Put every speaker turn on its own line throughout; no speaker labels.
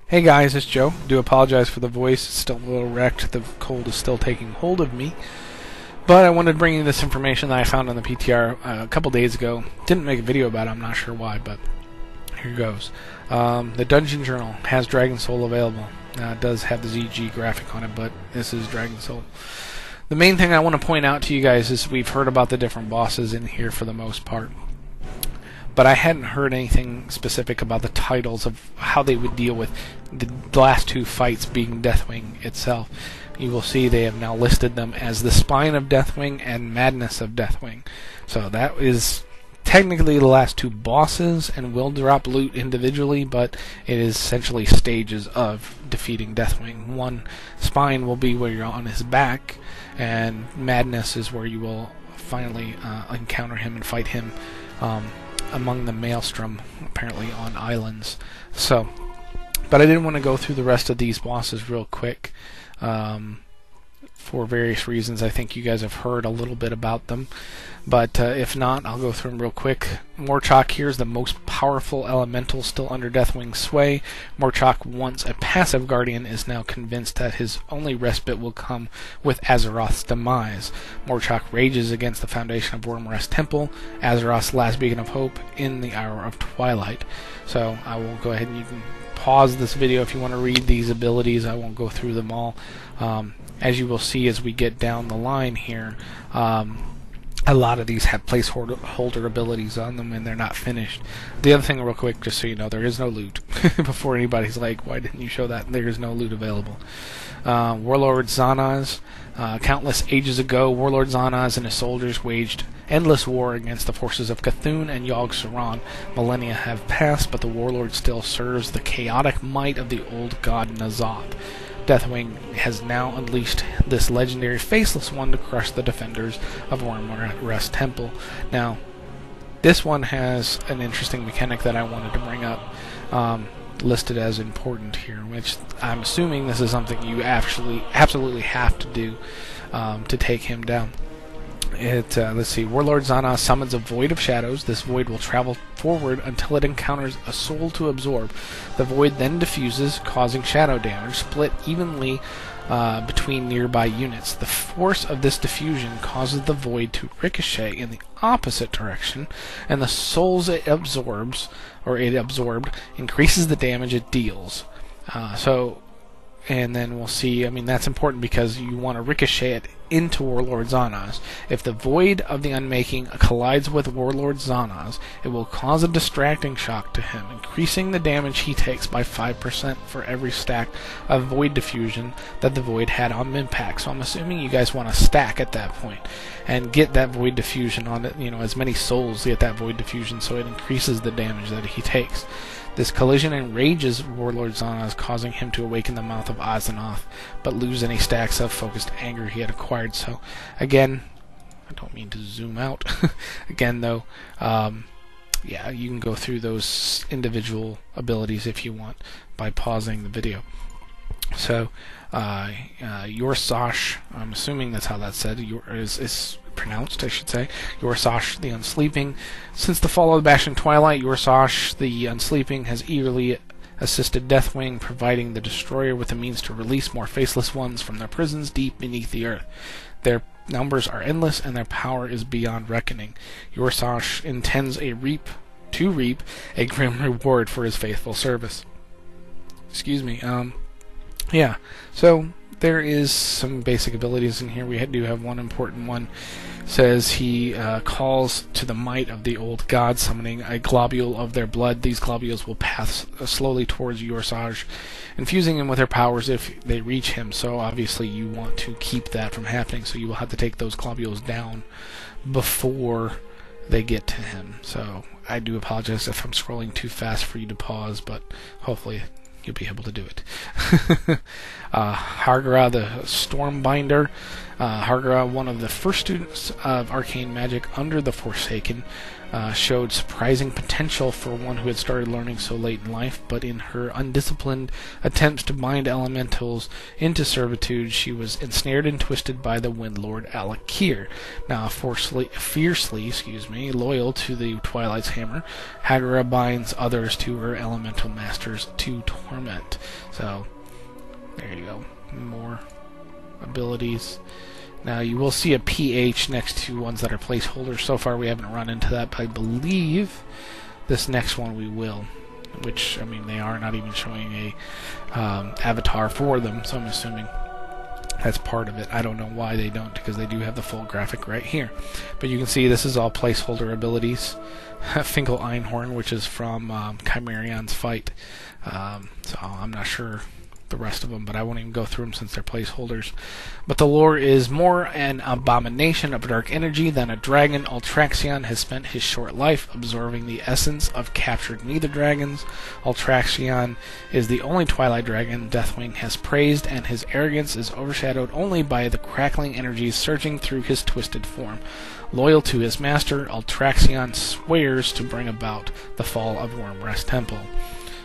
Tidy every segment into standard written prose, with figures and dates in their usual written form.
Hey guys, it's Joe. Do apologize for the voice. It's still a little wrecked. The cold is still taking hold of me. But I wanted to bring you this information that I found on the PTR a couple days ago. Didn't make a video about it. I'm not sure why, but here goes. The Dungeon Journal has Dragon Soul available. It does have the ZG graphic on it, but this is Dragon Soul. The main thing I want to point out to you guys is we've heard about the different bosses in here for the most part. But I hadn't heard anything specific about the titles of how they would deal with the last two fights being Deathwing itself. You will see they have now listed them as the Spine of Deathwing and Madness of Deathwing. So that is technically the last two bosses and will drop loot individually, but it is essentially stages of defeating Deathwing. One Spine will be where you're on his back, and Madness is where you will finally encounter him and fight him among the Maelstrom, apparently on islands. So, but I didn't want to go through the rest of these bosses real quick for various reasons. I think you guys have heard a little bit about them, but if not, I'll go through them real quick. Morchok here is the most powerful elemental still under Deathwing's sway. Morchok, once a passive guardian, is now convinced that his only respite will come with Azeroth's demise. Morchok rages against the foundation of Wormrest Temple, Azeroth's last beacon of hope, in the hour of twilight. So I will go ahead and you can pause this video if you want to read these abilities. I won't go through them all. As you will see as we get down the line here, a lot of these have placeholder abilities on them, and they're not finished. The other thing real quick, just so you know, there is no loot. Before anybody's like, why didn't you show that? There is no loot available. Warlord Ozz. Countless ages ago, Warlord Ozz and his soldiers waged endless war against the forces of Cthulhu and Yogg-Saron. Millennia have passed, but the Warlord still serves the chaotic might of the old god N'Zoth. Deathwing has now unleashed this legendary Faceless One to crush the defenders of Wormrest Temple. Now, this one has an interesting mechanic that I wanted to bring up, listed as important here, which I'm assuming this is something you actually absolutely have to do to take him down. Let's see. Warlord Ozz summons a void of shadows. This void will travel forward until it encounters a soul to absorb. The void then diffuses, causing shadow damage, split evenly between nearby units. The force of this diffusion causes the void to ricochet in the opposite direction, and the souls it absorbed increases the damage it deals. And then we'll see, I mean, that's important because you want to ricochet it into Warlord Ozz. If the Void of the Unmaking collides with Warlord Ozz, it will cause a distracting shock to him, increasing the damage he takes by 5% for every stack of Void Diffusion that the Void had on impact. So I'm assuming you guys want to stack at that point and get that Void Diffusion on it, as many souls get that Void Diffusion so it increases the damage that he takes. This collision enrages Warlord Ozz, causing him to awaken the mouth of Azeroth, but lose any stacks of focused anger he had acquired. So, again, I don't mean to zoom out. Again, though, yeah, you can go through those individual abilities if you want by pausing the video. So, Asajj, I'm assuming that's how that's said, is pronounced, I should say. Asajj the Unsleeping. Since the fall of the Bastion Twilight, Asajj the Unsleeping has eagerly assisted Deathwing, providing the Destroyer with the means to release more Faceless Ones from their prisons deep beneath the earth. Their numbers are endless, and their power is beyond reckoning. Asajj intends to reap a grim reward for his faithful service. Excuse me. Yeah. So there is some basic abilities in here. We do have one important one. Says he calls to the might of the old god, summoning a globule of their blood. These globules will pass slowly towards Asajj, infusing him with their powers if they reach him. So obviously you want to keep that from happening, so you will have to take those globules down before they get to him. So I do apologize if I'm scrolling too fast for you to pause, but hopefully you'll be able to do it. Agora the Stormbinder. Agora, one of the first students of arcane magic under the Forsaken, showed surprising potential for one who had started learning so late in life, but in her undisciplined attempts to bind elementals into servitude, she was ensnared and twisted by the Windlord Alakir. Now, fiercely, loyal to the Twilight's hammer, Agora binds others to her elemental masters to torment. So, there you go. More abilities. Now you will see a PH next to ones that are placeholders. So far we haven't run into that, but I believe this next one we will. Which, I mean, they are not even showing a avatar for them, so I'm assuming that's part of it. I don't know why they don't, because they do have the full graphic right here. But you can see this is all placeholder abilities. Finkel Einhorn, which is from Chimerion's fight. So I'm not sure the rest of them, but I won't even go through them since they're placeholders. But the lore is more an abomination of dark energy than a dragon. Altraxion has spent his short life absorbing the essence of captured nether dragons. Altraxion is the only Twilight dragon Deathwing has praised, and his arrogance is overshadowed only by the crackling energies surging through his twisted form. Loyal to his master, Altraxion swears to bring about the fall of Wormrest Temple.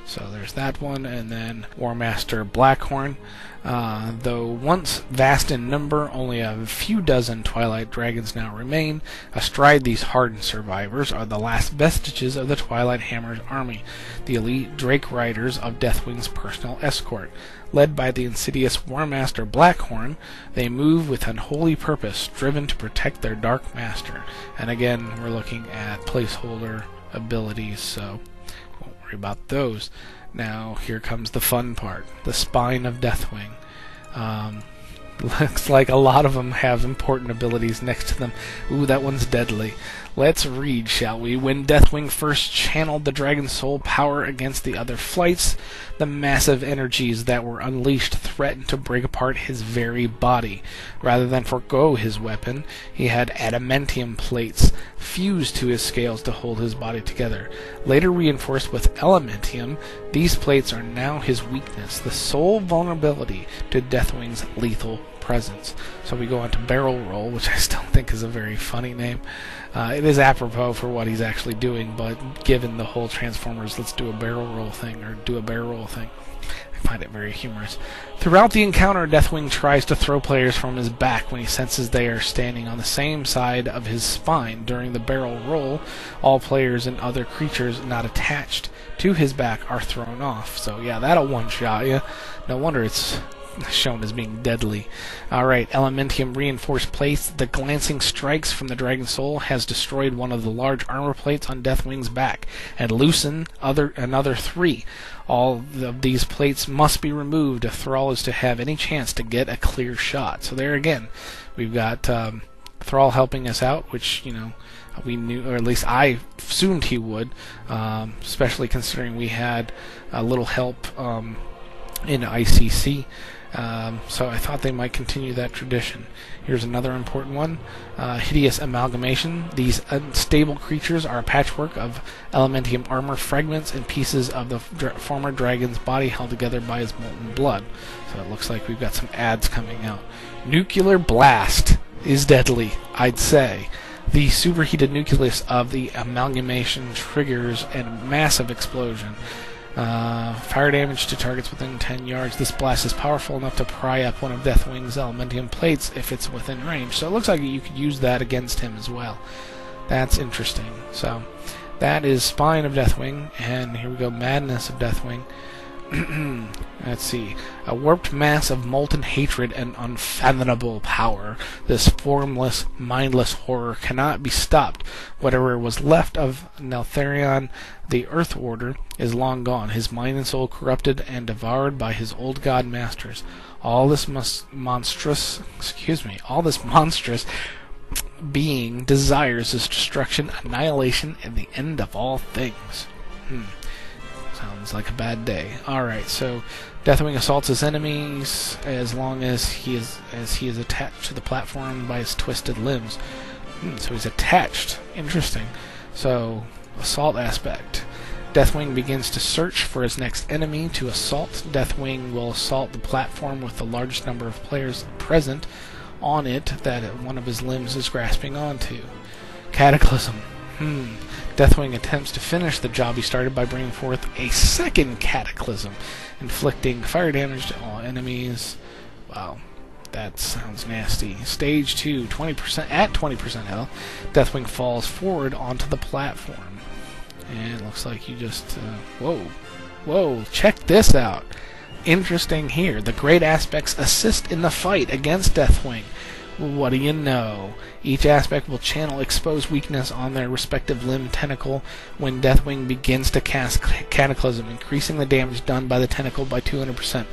So there's that one, and then War Master Blackhorn. Though once vast in number, only a few dozen Twilight dragons now remain. Astride these hardened survivors are the last vestiges of the Twilight Hammer's army, the elite Drake Riders of Deathwing's personal escort. Led by the insidious War Master Blackhorn, they move with unholy purpose, driven to protect their Dark Master. And again, we're looking at placeholder abilities, so won't worry about those. Now, here comes the fun part, the Spine of Deathwing. Looks like a lot of them have important abilities next to them. Ooh, that one's deadly. Let's read, shall we? When Deathwing first channeled the Dragon's Soul power against the other flights, the massive energies that were unleashed threatened to break apart his very body. Rather than forgo his weapon, he had adamantium plates fused to his scales to hold his body together. Later reinforced with elemantium, these plates are now his weakness, the sole vulnerability to Deathwing's lethal presence. So we go on to Barrel Roll, which I still think is a very funny name. It is apropos for what he's actually doing, but given the whole Transformers let's do a barrel roll thing, or do a barrel roll thing, I find it very humorous. Throughout the encounter, Deathwing tries to throw players from his back when he senses they are standing on the same side of his spine. During the barrel roll, all players and other creatures not attached to his back are thrown off. So yeah, that'll one-shot you. No wonder it's shown as being deadly. Alright, Elementium reinforced plates. The glancing strikes from the Dragon Soul has destroyed one of the large armor plates on Deathwing's back and loosened another 3. All of these plates must be removed if Thrall is to have any chance to get a clear shot. So there again, we've got Thrall helping us out, which, you know, we knew, or at least I assumed he would, especially considering we had a little help in ICC. So I thought they might continue that tradition. Here's another important one. Hideous Amalgamation. These unstable creatures are a patchwork of elementium armor fragments and pieces of the former dragon's body held together by his molten blood. So it looks like we've got some ads coming out. Nuclear Blast is deadly, I'd say. The superheated nucleus of the amalgamation triggers a massive explosion. Fire damage to targets within 10 yards. This blast is powerful enough to pry up one of Deathwing's elementium plates if it's within range. So it looks like you could use that against him as well. That's interesting. So that is Spine of Deathwing, and here we go, Madness of Deathwing. Let's see. A warped mass of molten hatred and unfathomable power. This formless, mindless horror cannot be stopped. Whatever was left of Neltharion, the Earth Order, is long gone, his mind and soul corrupted and devoured by his old god masters. All this monstrous being desires his destruction, annihilation, and the end of all things. Sounds like a bad day. Alright, so Deathwing assaults his enemies as long as he is attached to the platform by his twisted limbs. So he's attached. Interesting. So, assault aspect. Deathwing begins to search for his next enemy to assault. Deathwing will assault the platform with the largest number of players present on it that one of his limbs is grasping onto. Cataclysm. Deathwing attempts to finish the job he started by bringing forth a second Cataclysm, inflicting fire damage to all enemies. Wow, that sounds nasty. Stage 2, 20% at 20% health. Deathwing falls forward onto the platform. And it looks like you just... whoa, check this out. Interesting here. The great aspects assist in the fight against Deathwing. What do you know? Each aspect will channel exposed weakness on their respective limb tentacle when Deathwing begins to cast Cataclysm, increasing the damage done by the tentacle by 200%.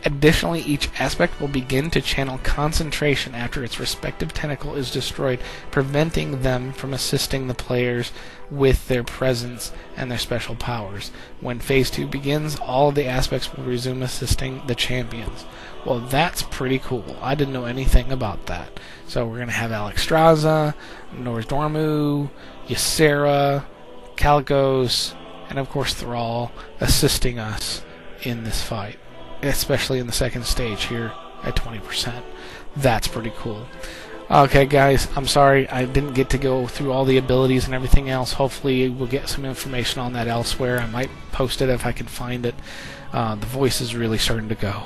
Additionally, each aspect will begin to channel concentration after its respective tentacle is destroyed, preventing them from assisting the players with their presence and their special powers. When Phase 2 begins, all of the aspects will resume assisting the champions. Well, that's pretty cool. I didn't know anything about that. So we're going to have Alexstrasza, Nozdormu, Ysera, Kalecgos, and of course Thrall assisting us in this fight, especially in the second stage here at 20%. That's pretty cool. Okay, guys, I'm sorry I didn't get to go through all the abilities and everything else. Hopefully we'll get some information on that elsewhere. I might post it if I can find it. The voice is really starting to go.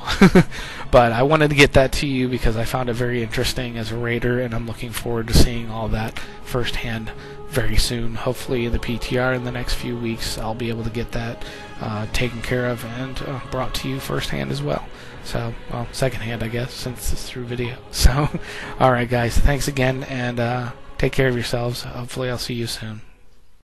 But I wanted to get that to you because I found it very interesting as a raider, and I'm looking forward to seeing all that firsthand very soon. Hopefully the PTR in the next few weeks I'll be able to get that taken care of and brought to you firsthand as well. So, well, secondhand I guess, since it's through video. So, alright guys, thanks again, and take care of yourselves. Hopefully I'll see you soon.